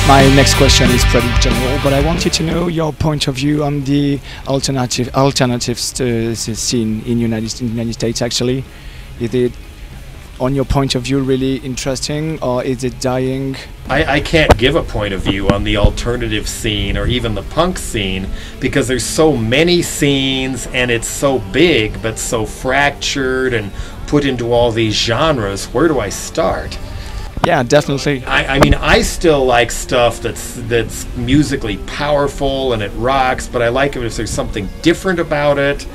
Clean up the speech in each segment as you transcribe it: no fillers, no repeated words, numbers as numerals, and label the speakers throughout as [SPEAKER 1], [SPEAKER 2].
[SPEAKER 1] My next question is pretty general, but I wanted to know your point of view on the alternative scene in United States. Actually, is it, on your point of view, really interesting, or is it dying?
[SPEAKER 2] I can't give a point of view on the alternative scene or even the punk scene because there's so many scenes and it's so big but so fractured and put into all these genres. Where do I start?
[SPEAKER 1] Yeah, definitely.
[SPEAKER 2] I mean, I still like stuff that's musically powerful and it rocks, but I like it if there's something different about it,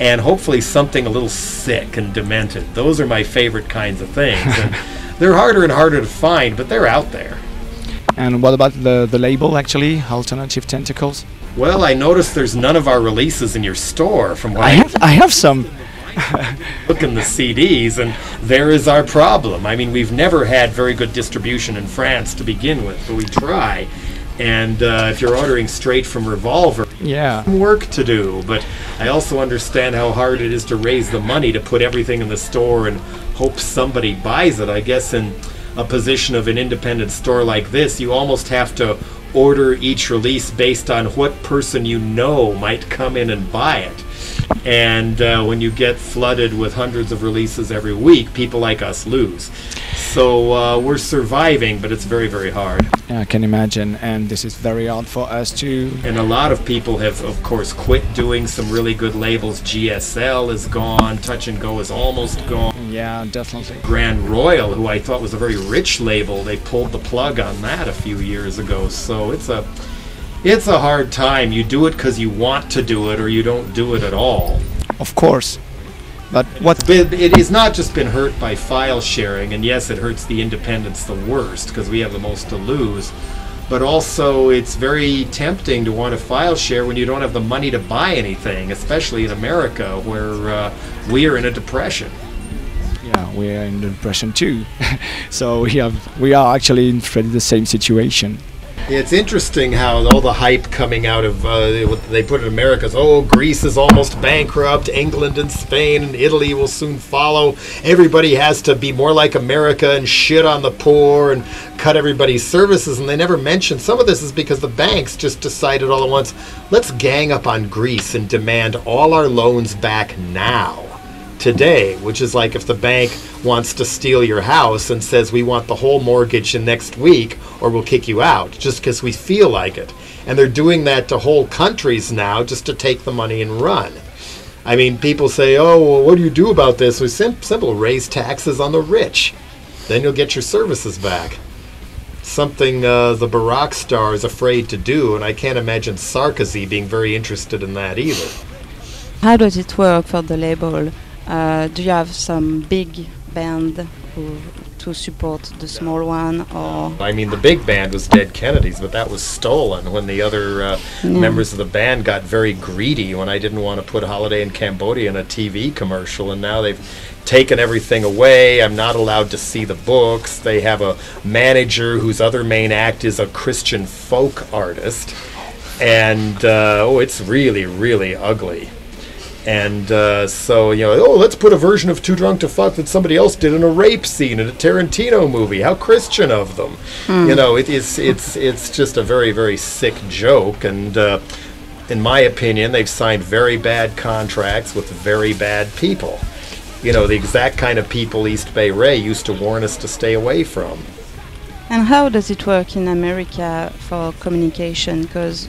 [SPEAKER 2] and hopefully something a little sick and demented. Those are my favorite kinds of things. And they're harder and harder to find, but they're out there.
[SPEAKER 1] And what about the label, actually, Alternative Tentacles?
[SPEAKER 2] Well, I noticed there's none of our releases in your store from what
[SPEAKER 1] I have some.
[SPEAKER 2] Look in the CDs, and there is our problem. I mean, we've never had very good distribution in France to begin with, but we try. And if you're ordering straight from Revolver,
[SPEAKER 1] yeah,
[SPEAKER 2] work to do. But I also understand how hard it is to raise the money to put everything in the store and hope somebody buys it. I guess in a position of an independent store like this, you almost have to order each release based on what person you know might come in and buy it. And when you get flooded with hundreds of releases every week, people like us lose. So we're surviving, but it's very, very hard.
[SPEAKER 1] Yeah, I can imagine, and this is very hard for us too.
[SPEAKER 2] And a lot of people have, of course, quit doing some really good labels. GSL is gone, Touch and Go is almost gone.
[SPEAKER 1] Yeah, definitely.
[SPEAKER 2] Grand Royal, who I thought was a very rich label, they pulled the plug on that a few years ago. So it's a hard time. You do it because you want to do it, or you don't do it at all.
[SPEAKER 1] Of course. But
[SPEAKER 2] it has not just been hurt by file sharing, and yes, it hurts the independents the worst because we have the most to lose. But also, it's very tempting to want to file share when you don't have the money to buy anything, especially in America, where we are in a depression.
[SPEAKER 1] Yeah, we are in a depression too. So we are actually in the same situation.
[SPEAKER 2] It's interesting how all the hype coming out of, what they put in America is, oh, Greece is almost bankrupt, England and Spain and Italy will soon follow. Everybody has to be more like America and shit on the poor and cut everybody's services. And they never mention, some of this is because the banks just decided all at once, let's gang up on Greece and demand all our loans back now. Today, which is like if the bank wants to steal your house and says we want the whole mortgage in next week or we'll kick you out just because we feel like it. And they're doing that to whole countries now just to take the money and run. I mean, people say, oh, well, what do you do about this? It's simple, raise taxes on the rich. Then you'll get your services back. Something the Barack star is afraid to do, and I can't imagine Sarkozy being very interested in that either.
[SPEAKER 3] How does it work for the label? Do you have some big band to support the small one, or?
[SPEAKER 2] I mean, the big band was Dead Kennedys, but that was stolen when the other members of the band got very greedy when I didn't want to put Holiday in Cambodia in a TV commercial, and now they've taken everything away. I'm not allowed to see the books. They have a manager whose other main act is a Christian folk artist, and it's really, really ugly. And so, let's put a version of Too Drunk to Fuck that somebody else did in a rape scene in a Tarantino movie. How Christian of them. It's just a very, very sick joke. And in my opinion, they've signed very bad contracts with very bad people. The exact kind of people East Bay Ray used to warn us to stay away from.
[SPEAKER 3] And how does it work in America for communication? Because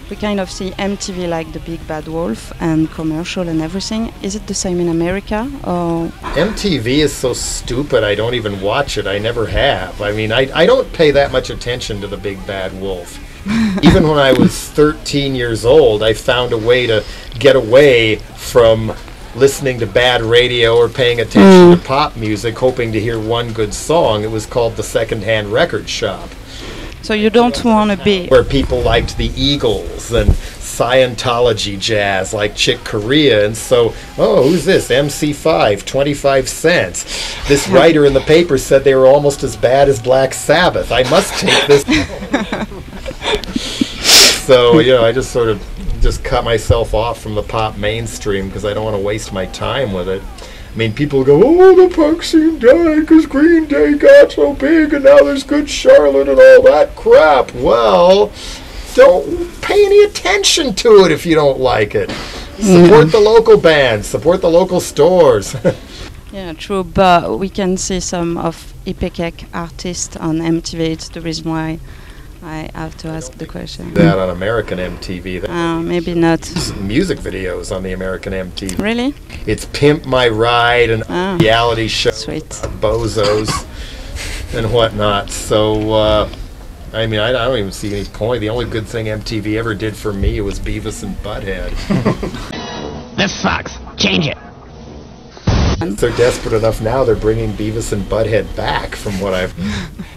[SPEAKER 3] we kind of see MTV like the big bad wolf and commercial and everything. Is it the same in America? Or?
[SPEAKER 2] MTV is so stupid I don't even watch it. I never have. I mean, I don't pay that much attention to the big bad wolf. Even when I was 13 years old, I found a way to get away from listening to bad radio or paying attention to pop music, hoping to hear one good song. It was called the Secondhand Record Shop.
[SPEAKER 3] So you don't want to be...
[SPEAKER 2] Where people liked the Eagles and Scientology jazz like Chick Corea, and so, who's this? MC5, 25 cents. This writer in the paper said they were almost as bad as Black Sabbath. I must take this. So, I just sort of cut myself off from the pop mainstream because I don't want to waste my time with it. I mean, people go, oh, the punk scene died because Green Day got so big and now there's Good Charlotte and all that crap. Well, don't pay any attention to it if you don't like it. Support the local bands, support the local stores.
[SPEAKER 3] Yeah, true, but we can see some of Ipekek artists on MTV. It's the reason why I have to ask the question.
[SPEAKER 2] That on American MTV.
[SPEAKER 3] Maybe not.
[SPEAKER 2] Music videos on the American MTV.
[SPEAKER 3] Really?
[SPEAKER 2] It's Pimp My Ride and reality show.
[SPEAKER 3] Sweet.
[SPEAKER 2] Bozos and whatnot. So, I mean, I don't even see any point. The only good thing MTV ever did for me was Beavis and Butthead.
[SPEAKER 4] This sucks. Change it.
[SPEAKER 2] They're desperate enough now, they're bringing Beavis and Butthead back, from what I've...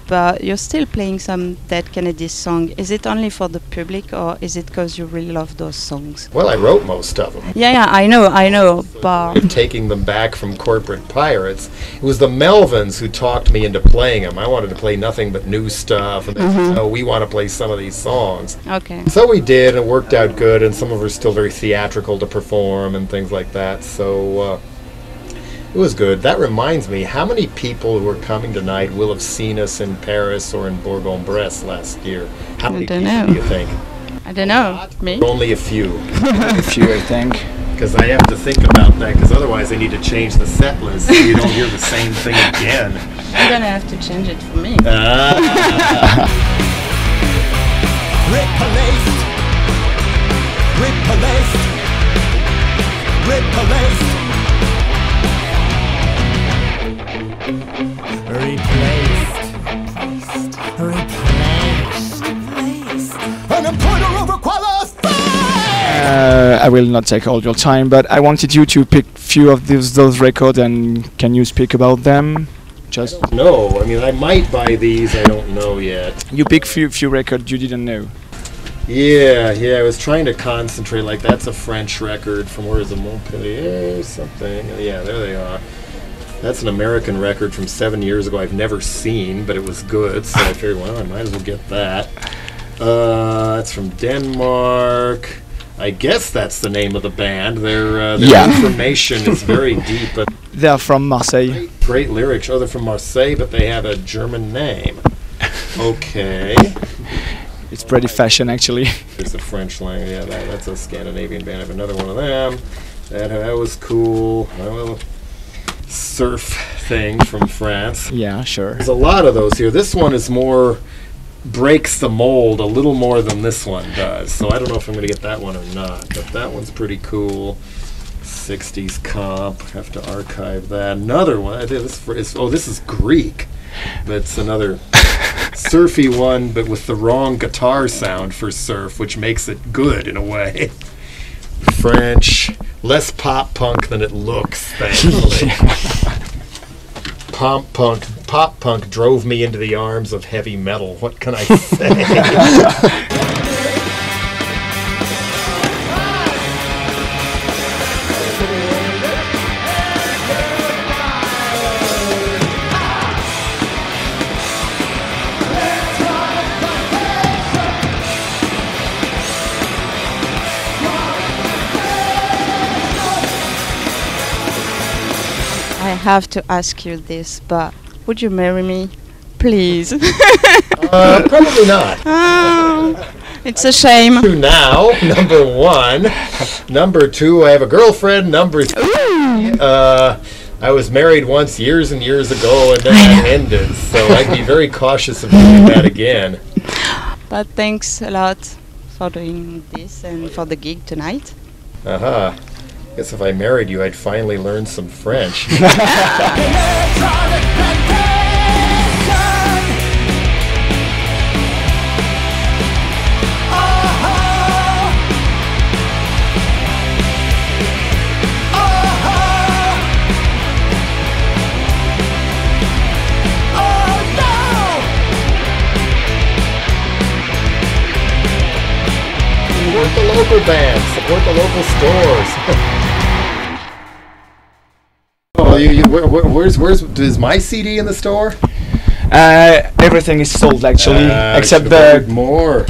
[SPEAKER 3] But you're still playing some Dead Kennedys song. Is it only for the public, or is it because you really love those songs?
[SPEAKER 2] Well, I wrote most of them.
[SPEAKER 3] Yeah, I know, but...
[SPEAKER 2] Taking them back from corporate pirates. It was the Melvins who talked me into playing them. I wanted to play nothing but new stuff, and they said, no, we want to play some of these songs.
[SPEAKER 3] Okay.
[SPEAKER 2] So we did, and it worked out good, and some of them are still very theatrical to perform and things like that, so... it was good. That reminds me, how many people who are coming tonight will have seen us in Paris or in Bourg-en-Bresse last year? How many people do you think?
[SPEAKER 3] I don't know. Me?
[SPEAKER 2] Only a few.
[SPEAKER 1] A few, I think.
[SPEAKER 2] Because I have to think about that, because otherwise I need to change the set list so you don't hear the same thing again.
[SPEAKER 3] You're gonna have to change it for me.
[SPEAKER 5] Replaced. Replaced. Replaced.
[SPEAKER 1] I will not take all your time, but I wanted you to pick few of those records, and can you speak about them? Just
[SPEAKER 2] no, I mean, I might buy these, I don't know yet.
[SPEAKER 1] You pick few records you didn't know.
[SPEAKER 2] Yeah, I was trying to concentrate, like that's a French record from, where is it, Montpellier, something, yeah, there they are. That's an American record from 7 years ago I've never seen, but it was good, so I figured, well, I might as well get that. It's from Denmark. I guess that's the name of the band. Their information is very deep. But
[SPEAKER 1] they are from Marseille.
[SPEAKER 2] Great lyrics. Oh, they're from Marseille, but they have a German name. Okay.
[SPEAKER 1] It's pretty fashion, actually.
[SPEAKER 2] There's a French language. Yeah, that's a Scandinavian band. I have another one of them. That was cool. Surf thing from France.
[SPEAKER 1] Yeah, sure.
[SPEAKER 2] There's a lot of those here. This one is more, breaks the mold a little more than this one does. So I don't know if I'm going to get that one or not. But that one's pretty cool. 60s comp. Have to archive that. Another one. This is Greek. That's another surfy one, but with the wrong guitar sound for surf, which makes it good in a way. French. Less pop punk than it looks, thankfully. Pop punk drove me into the arms of heavy metal. What can I say?
[SPEAKER 3] I have to ask you this, but would you marry me? Please.
[SPEAKER 2] Probably not.
[SPEAKER 3] It's a shame.
[SPEAKER 2] Now, number one. Number two, I have a girlfriend. Number three, I was married once years and years ago, and then that ended. So I'd be very cautious of doing that again.
[SPEAKER 3] But thanks a lot for doing this and for the gig tonight.
[SPEAKER 2] Guess if I married you, I'd finally learn some French. Support the local bands, support the local stores. Is my CD in the store?
[SPEAKER 1] Everything is sold, actually, except the
[SPEAKER 2] more.